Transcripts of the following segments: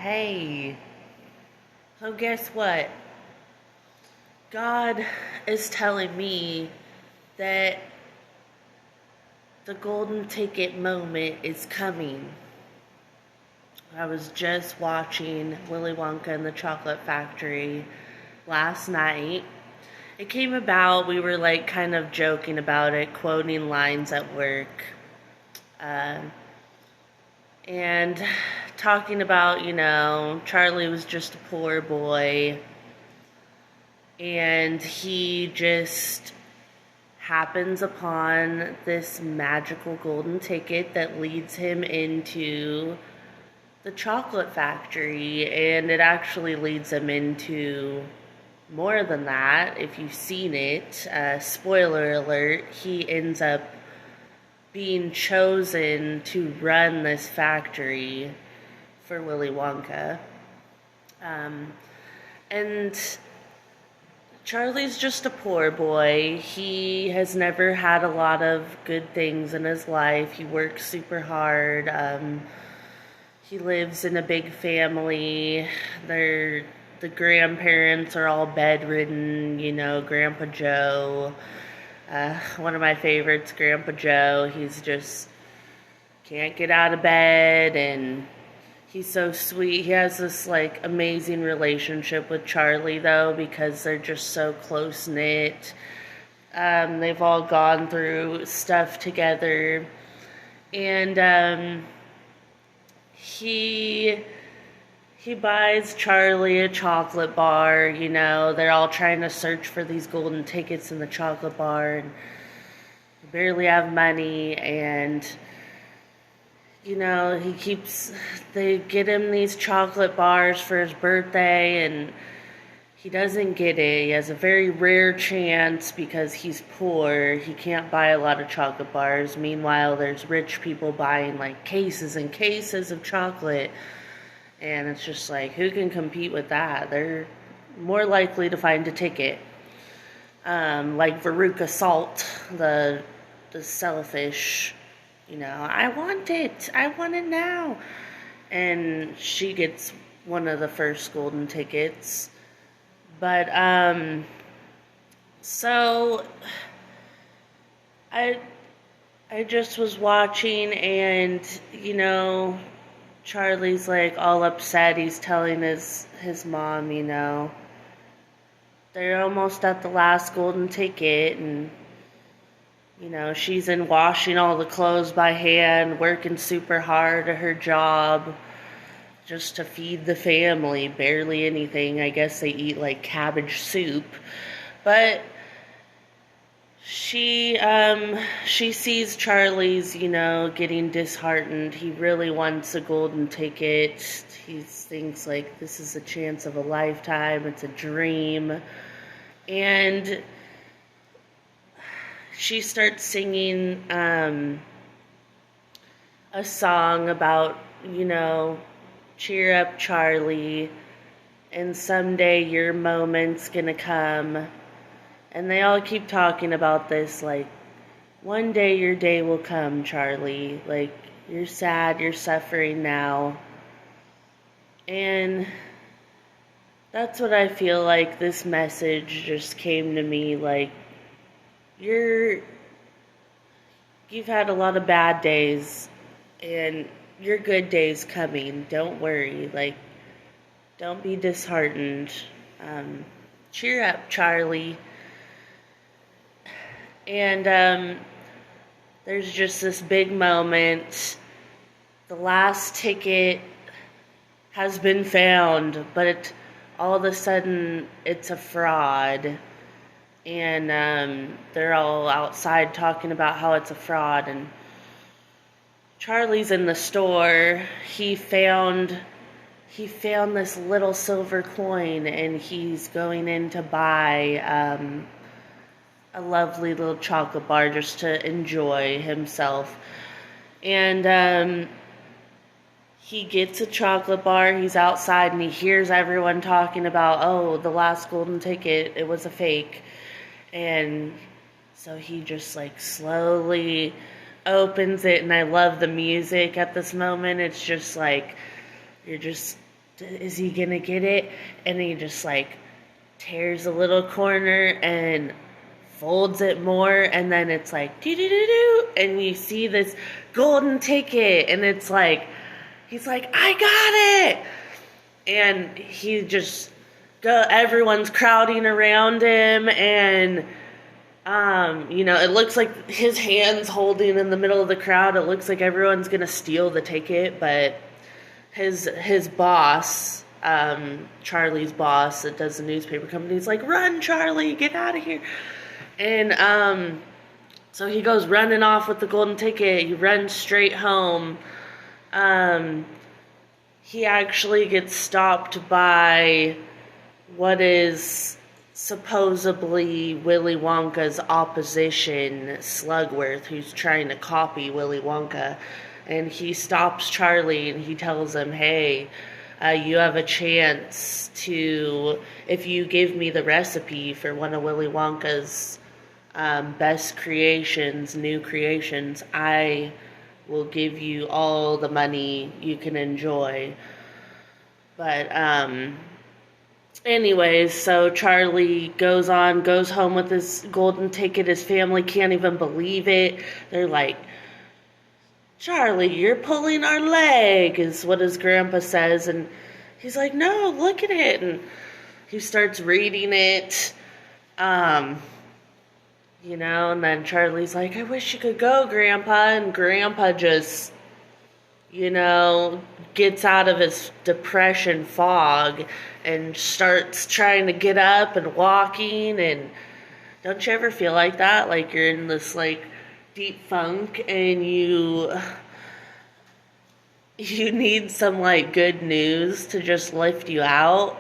Hey, so guess what? God is telling me that the golden ticket moment is coming. I was just watching Willy Wonka and the Chocolate Factory last night. It came about, we were like kind of joking about it, quoting lines at work. Uh, and talking about, Charlie was just a poor boy and he just happens upon this magical golden ticket that leads him into the chocolate factory, and it actually leads him into more than that. If you've seen it, spoiler alert, he ends up being chosen to run this factory for Willy Wonka. And Charlie's just a poor boy. He has never had a lot of good things in his life. He works super hard. He lives in a big family. The grandparents are all bedridden, Grandpa Joe. One of my favorites, Grandpa Joe. He's just can't get out of bed, and he's so sweet. He has this amazing relationship with Charlie though, because they're just so close knit. They've all gone through stuff together, and he buys Charlie a chocolate bar. They're all trying to search for these golden tickets in the chocolate bar, and they barely have money, and they get him these chocolate bars for his birthday, and he doesn't get it. He has a very rare chance because he's poor. He can't buy a lot of chocolate bars. Meanwhile, there's rich people buying cases and cases of chocolate. And it's just who can compete with that? They're more likely to find a ticket. Like Veruca Salt, the selfish, I want it. I want it now. And she gets one of the first golden tickets. But, so I just was watching, and, Charlie's all upset. He's telling his mom, they're almost at the last golden ticket, and she's in washing all the clothes by hand, working super hard at her job just to feed the family. Barely anything. I guess they eat cabbage soup. But she sees Charlie's, getting disheartened. He really wants a golden ticket. He thinks this is a chance of a lifetime. It's a dream. And she starts singing a song about, cheer up, Charlie, and someday your moment's gonna come. And they all keep talking about this, one day your day will come, Charlie. You're sad, you're suffering now. And that's what I feel like this message just came to me, you've had a lot of bad days, and your good day's coming. Don't worry. Don't be disheartened. Cheer up, Charlie. And there's just this big moment. The last ticket has been found, but all of a sudden it's a fraud. And they're all outside talking about how it's a fraud. And Charlie's in the store. He found this little silver coin, and he's going in to buy a lovely little chocolate bar just to enjoy himself. And he gets a chocolate bar. He's outside, and he hears everyone talking about, oh, the last golden ticket, it was a fake. And so he just slowly opens it, and I love the music at this moment. It's just you're just is he gonna get it? And he just like tears a little corner and folds it more, and then it's like doo doo doo doo, and you see this golden ticket, and it's like he's like, I got it, and he just everyone's crowding around him, and it looks like his hands holding in the middle of the crowd. It looks like everyone's gonna steal the ticket, but his boss, Charlie's boss that does the newspaper company, is like, run, Charlie, get out of here. And so he goes running off with the golden ticket. He runs straight home. He actually gets stopped by what is supposedly Willy Wonka's opposition, Slugworth, who's trying to copy Willy Wonka. And he stops Charlie and he tells him, hey, you have a chance to, if you give me the recipe for one of Willy Wonka's best creations, new creations, I will give you all the money you can enjoy. But anyways, so Charlie goes home with his golden ticket. His family can't even believe it. They're like, Charlie, you're pulling our leg, is what his grandpa says. And he's like, no, look at it. And he starts reading it. And then Charlie's like, I wish you could go, Grandpa. And Grandpa just, gets out of his depression fog and starts trying to get up and walking. And don't you ever feel like that? Like you're in this, like, deep funk and you need some, like, good news to just lift you out?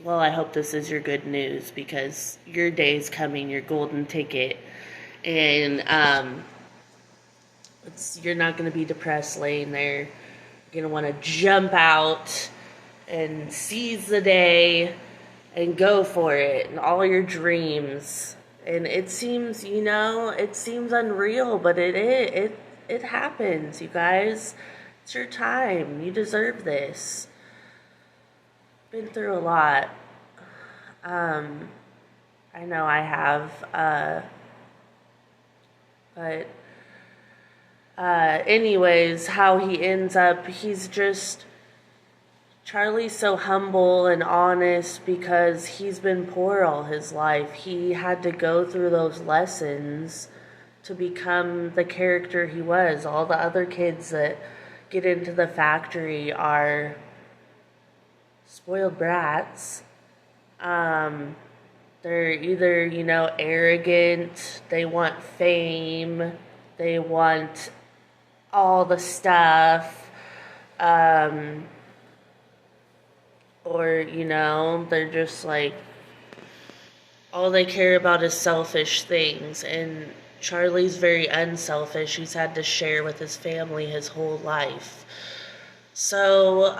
Well, I hope this is your good news, because your day's coming, your golden ticket, and you're not going to be depressed laying there. You're going to want to jump out and seize the day and go for it and all your dreams. And it seems, it seems unreal, but it happens, you guys. It's your time. You deserve this. Been through a lot. I know I have. But anyways, how he ends up, Charlie's so humble and honest because he's been poor all his life. He had to go through those lessons to become the character he was. All the other kids that get into the factory are spoiled brats. They're either, arrogant, they want fame, they want all the stuff, or, they're just like, all they care about is selfish things. And Charlie's very unselfish. He's had to share with his family his whole life. So,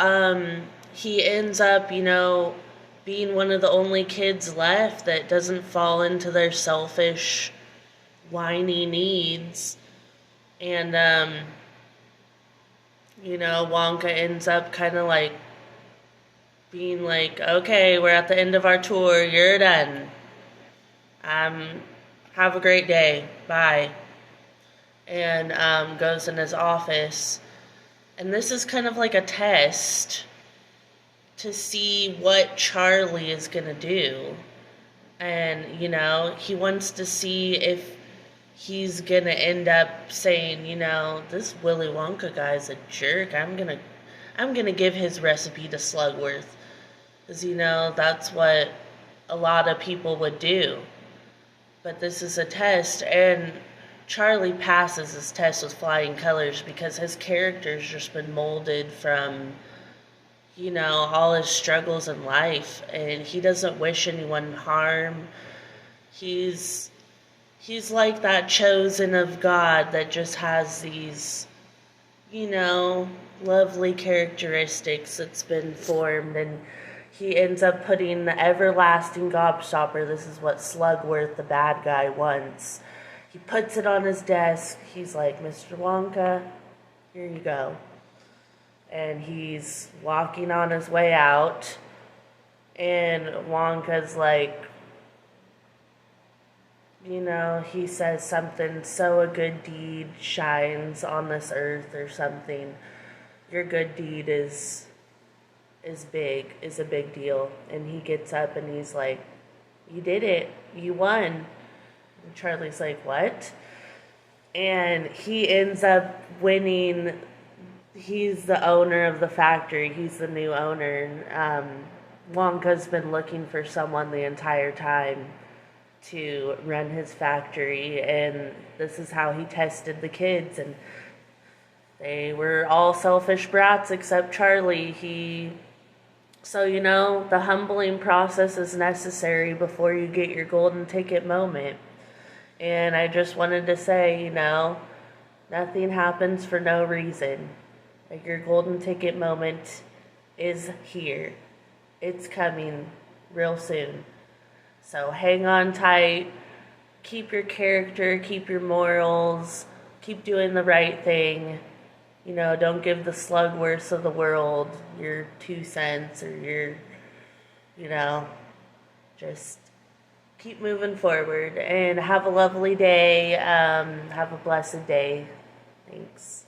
he ends up, being one of the only kids left that doesn't fall into their selfish, whiny needs. And, Wonka ends up kind of like being like, okay, we're at the end of our tour, you're done. Have a great day, bye. And goes in his office. And this is kind of like a test to see what Charlie is going to do. And, he wants to see if he's going to end up saying, this Willy Wonka guy's a jerk. I'm going to give his recipe to Slugworth. Because, that's what a lot of people would do. But this is a test, and Charlie passes his test with flying colors because his character's just been molded from, all his struggles in life, and he doesn't wish anyone harm. He's like that chosen of God that just has these, lovely characteristics that's been formed, and he ends up putting the everlasting gobstopper. This is what Slugworth, the bad guy, wants. He puts it on his desk. He's like, Mr. Wonka, here you go. and he's walking on his way out, and Wonka's like, he says something, so a good deed shines on this earth or something. Your good deed is a big deal. And he gets up and he's like, you did it. You won. And Charlie's like, what? And he ends up winning. He's the owner of the factory. He's the new owner. Wonka's been looking for someone the entire time to run his factory, and this is how he tested the kids, and they were all selfish brats except Charlie. So the humbling process is necessary before you get your golden ticket moment. And I just wanted to say, nothing happens for no reason. Like, your golden ticket moment is here. It's coming real soon. So hang on tight, keep your character, keep your morals, keep doing the right thing. Don't give the slugworths of the world your 2 cents or just keep moving forward and have a lovely day. Have a blessed day. Thanks.